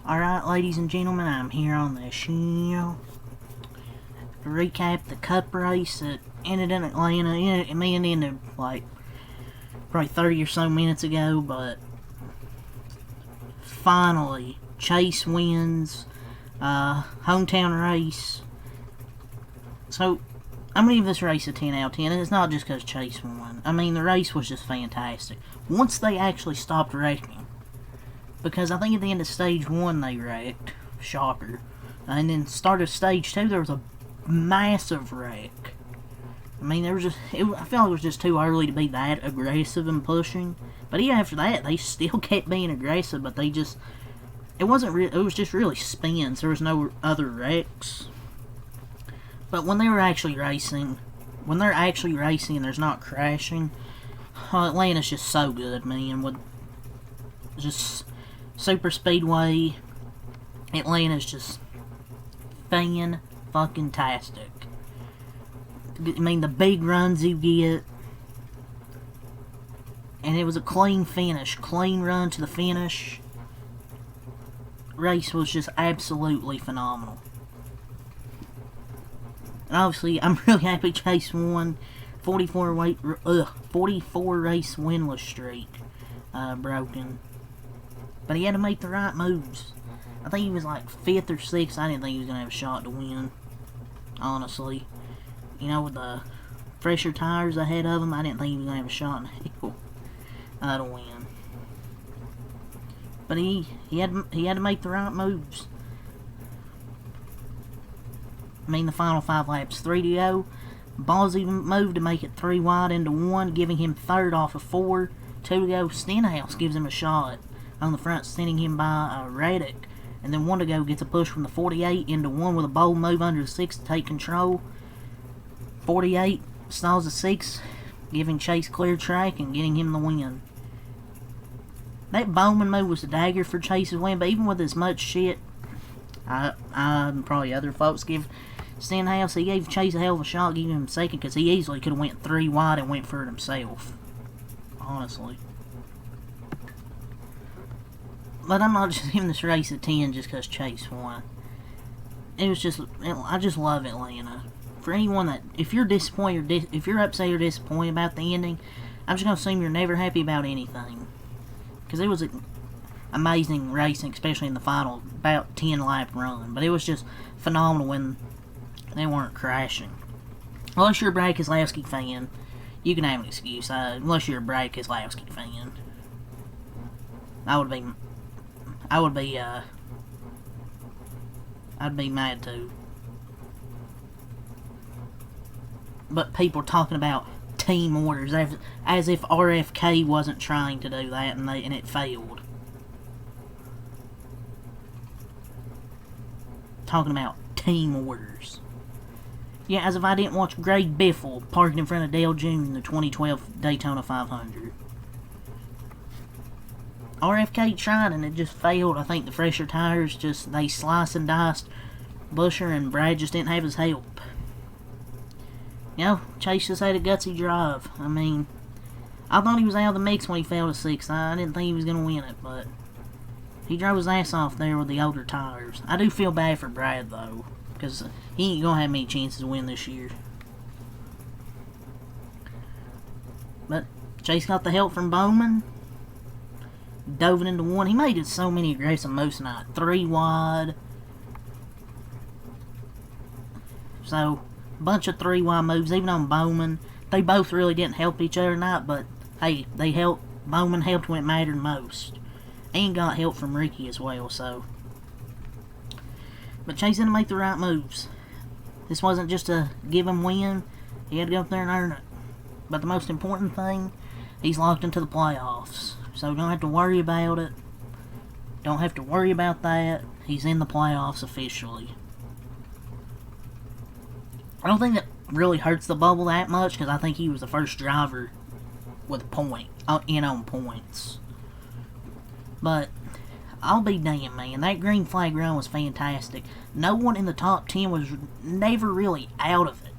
Alright, ladies and gentlemen, I'm here on the show to recap the cup race that ended in Atlanta. It ended like probably 30 or so minutes ago, but finally, Chase wins. Hometown race. So, I'm going to give this race a 10 out of 10, and it's not just because Chase won. I mean, the race was just fantastic. Once they actually stopped wrecking, because I think at the end of stage 1 they wrecked. Shocker. And then start of stage 2 there was a massive wreck. I mean, I felt like it was just too early to be that aggressive and pushing. But even after that, they still kept being aggressive, but they just... It was just really spins. There was no other wrecks. But when they're actually racing and there's not crashing, Atlanta's just so good, man. With just super speedway, Atlanta's just fan-fucking-tastic. I mean, the big runs you get, and it was a clean finish, clean run to the finish. Race was just absolutely phenomenal. And obviously, I'm really happy Chase won. 44 race winless streak broken. But he had to make the right moves. I think he was like 5th or 6th. I didn't think he was going to have a shot to win. Honestly. You know, with the fresher tires ahead of him, I didn't think he was going to have a shot in hell to win. But he had to make the right moves. I mean, the final 5 laps, 3 to go. Ballsy move to make it 3 wide into 1, giving him 3rd off of 4. 2 to go. Stenhouse gives him a shot on the front, sending him by Reddick. And then 1 to go, gets a push from the 48 into 1 with a bold move under the 6 to take control. 48 stalls the 6, giving Chase clear track and getting him the win. That Bowman move was a dagger for Chase's win, but even with as much shit, I and probably other folks give Stenhouse, he gave Chase a hell of a shot, giving him 2nd, because he easily could have went 3 wide and went for it himself. Honestly. But I'm not just giving this race a 10 just because Chase won. It was just, I just love Atlanta. For anyone that, if you're disappointed, if you're upset or disappointed about the ending, I'm just going to assume you're never happy about anything. Because it was an amazing racing, especially in the final, about 10 lap run. But it was just phenomenal when they weren't crashing. Unless you're a Brad Keselowski fan, you can have an excuse. Unless you're a Brad Keselowski fan, I'd be mad too. But people are talking about team orders as if RFK wasn't trying to do that and it failed. Talking about team orders. Yeah, as if I didn't watch Greg Biffle parking in front of Dale Jr. in the 2012 Daytona 500. RFK tried and it just failed. I think the fresher tires they sliced and diced Busher, and Brad just didn't have his help. You know, Chase just had a gutsy drive. I mean, I thought he was out of the mix when he fell to 6th. I didn't think he was going to win it, but he drove his ass off there with the older tires. I do feel bad for Brad, though, because he ain't going to have many chances to win this year. But Chase got the help from Bowman. Dove it into 1. He made it so many aggressive moves tonight. 3 wide. So, a bunch of 3 wide moves, even on Bowman. They both really didn't help each other tonight, but hey, they helped. Bowman helped when it mattered most. And got help from Ricky as well, so. But Chase didn't make the right moves. This wasn't just a give him win. He had to go up there and earn it. But the most important thing, he's locked into the playoffs. So don't have to worry about it. Don't have to worry about that. He's in the playoffs officially. I don't think that really hurts the bubble that much, because I think he was the first driver with on points. But I'll be damned, man. That green flag run was fantastic. No one in the top 10 was never really out of it.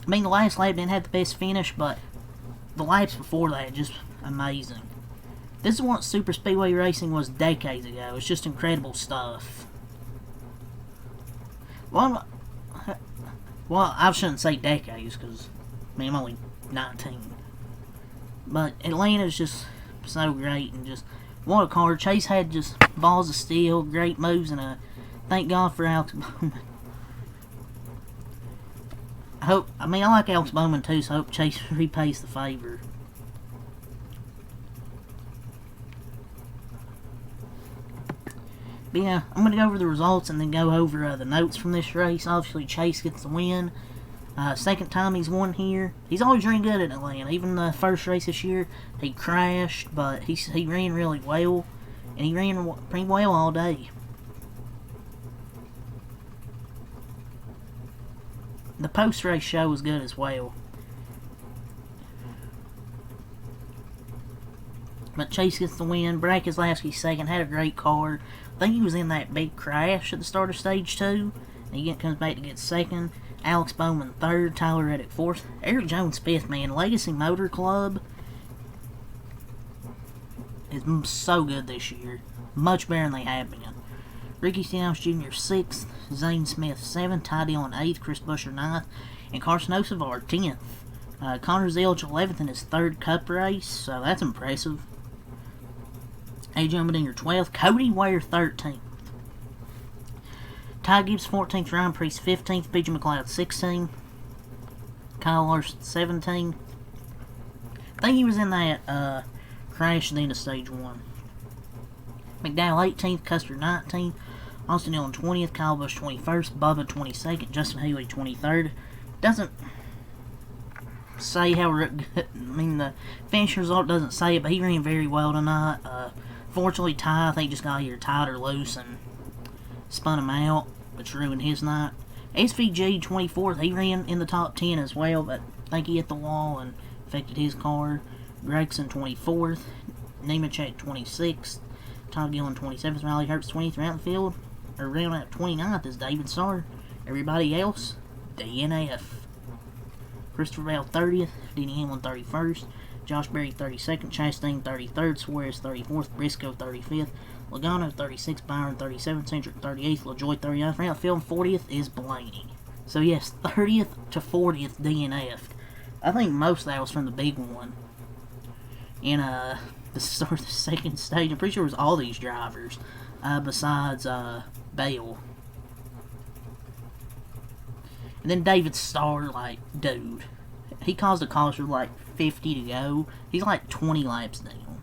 I mean, the last lap didn't have the best finish, but the laps before that, just amazing. This is what super speedway racing was decades ago. It's just incredible stuff. Well, I shouldn't say decades, because I'm only 19. But Atlanta's just so great, and just what a car. Chase had just balls of steel, great moves, and thank God for Alex Bowman. I like Alex Bowman too, so I hope Chase repays the favor. But yeah, I'm going to go over the results and then go over the notes from this race. Obviously, Chase gets the win. Second time he's won here. He's always ran good at Atlanta. Even the first race this year, he crashed, but he ran really well. And he ran pretty well all day. The post-race show was good as well. But Chase gets the win. Brad Keselowski second. Had a great car. I think he was in that big crash at the start of stage 2. And he comes back to get second. Alex Bowman third. Tyler Reddick fourth. Eric Jones fifth, man. Legacy Motor Club is so good this year. Much better than they have been. Ricky Stenhouse Jr. 6th, Zane Smith 7th, Ty Dillon 8th, Chris Buescher 9th, and Carson Osavar 10th. Connor Zilch 11th in his 3rd Cup race, so that's impressive. AJ Allmendinger 12th, Cody Ware 13th. Ty Gibbs 14th, Ryan Preece 15th, BJ McLeod 16th, Kyle Larson 17th. I think he was in that crash at the end of stage 1. McDowell 18th, Custer 19th, Austin Dillon 20th, Kyle Busch 21st, Bubba 22nd, Justin Haley 23rd. Doesn't say how good, the finish result doesn't say it, but he ran very well tonight. Fortunately, Ty, I think, just got here tied or loose and spun him out, which ruined his night. SVG 24th, he ran in the top 10 as well, but I think he hit the wall and affected his car. Gregson 24th, Nemechek 26th, Todd Gillen 27th, Riley Herbst 20th, round the field, or round out 29th is David Starr. Everybody else, DNF. Christopher Bell 30th, Denny Hamlin 31st, Josh Berry 32nd, Chastain 33rd, Suarez 34th, Briscoe 35th, Logano 36th, Byron 37th, Centric 38th, LaJoy 39th, round the field 40th is Blaney. So yes, 30th to 40th DNF'd. I think most of that was from the big one. In the start of the second stage, I'm pretty sure it was all these drivers, besides Bale. And then David Starr, like, dude, he caused a caution with like 50 to go. He's like 20 laps down.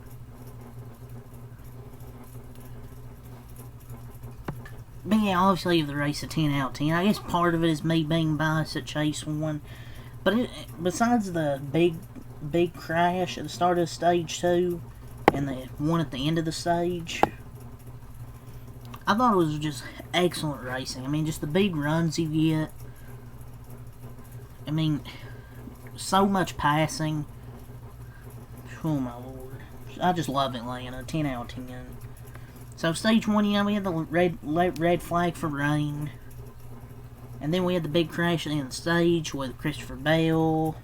But yeah, obviously the race a 10 out of 10. I guess part of it is me being biased that Chase won. But besides the big crash at the start of stage 2 and the one at the end of the stage, I thought it was just excellent racing. I mean, just the big runs you get. I mean, so much passing. Oh my lord. I just love Atlanta. 10 out of 10. So stage 1, we had the red flag for rain. And then we had the big crash at the end of the stage with Christopher Bale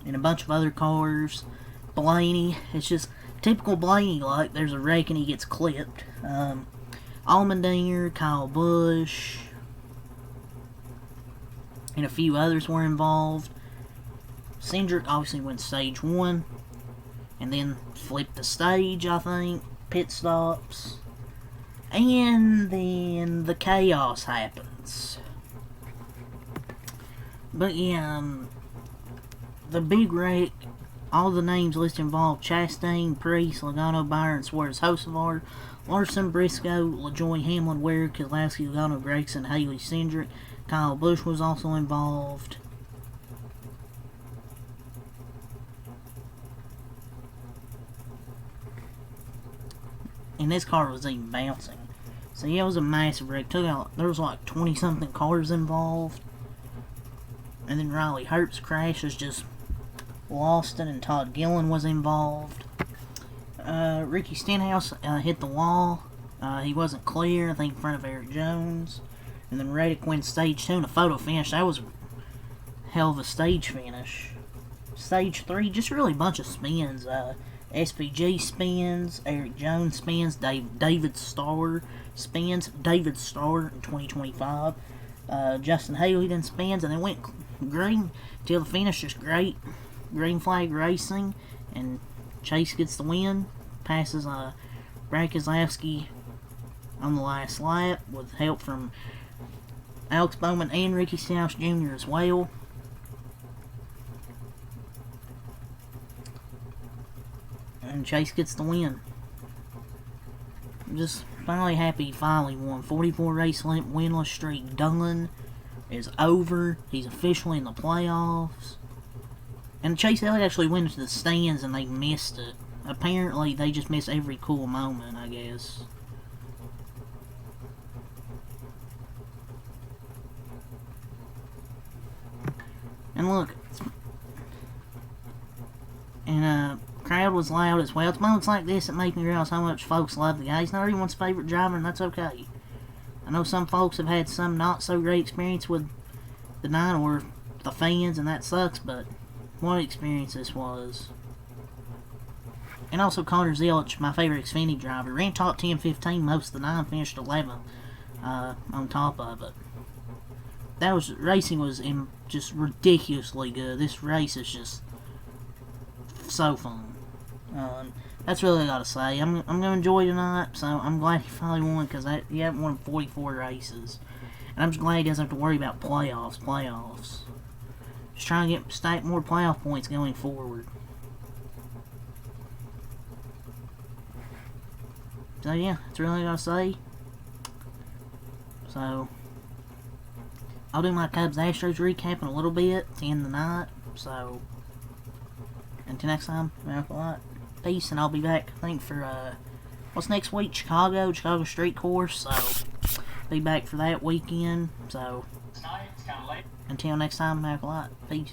and a bunch of other cars. Blaney, it's just typical Blaney, like there's a wreck and he gets clipped. Allmendinger, Kyle Busch, and a few others were involved. Cindric obviously went stage 1 and then flipped the stage, I think. Pit stops. And then the chaos happens. But yeah, the big wreck, all the names listed involved: Chastain, Preece, Logano, Byron, Suarez, Hocevar, Larson, Briscoe, LaJoy, Hamlin, Ware, Keselowski, Logano, Gregson, Haley, Cindric. Kyle Busch was also involved. And this car was even bouncing. So yeah, it was a massive wreck. There was like 20 something cars involved. And then Riley Herbst crashes, just lost it, and Todd Gillen was involved. Ricky Stenhouse hit the wall. He wasn't clear, I think in front of Eric Jones. And then Reddick wins stage 2 in a photo finish. That was a hell of a stage finish. Stage 3, just really a bunch of spins. SPG spins, Eric Jones spins, David Starr spins, David Starr in 2025. Justin Haley then spins, and then went green till the finish. Just great. Green flag racing, and Chase gets the win. Passes Brad Keselowski on the last lap with help from Alex Bowman and Ricky Stenhouse Jr. as well. And Chase gets the win. I'm just finally happy he finally won. 44 race winless streak done. Is over. He's officially in the playoffs. And Chase Elliott actually went into the stands and they missed it. Apparently they just miss every cool moment, I guess. And look, and crowd was loud as well. It's moments like this that make me realize how much folks love the guy. He's not everyone's favorite driver, and that's okay. I know some folks have had some not so great experience with the 9 or the fans, and that sucks, but what experience this was. And also Connor Zilisch, my favorite Xfinity driver, ran top 10, 15 most of the 9, finished 11th on top of it. That was, racing was just ridiculously good. This race is just so fun. That's really all I gotta say. I'm gonna enjoy tonight, so I'm glad he finally won, because he haven't won 44 races. And I'm just glad he doesn't have to worry about playoffs. Just trying to stack more playoff points going forward. So yeah, that's really all I gotta say. So I'll do my Cubs Astros recap in a little bit to end the night. So until next time, have a lot. Peace, and I'll be back, I think, for what's next week? Chicago Street Course. So be back for that weekend. So until next time, have a lot. Peace.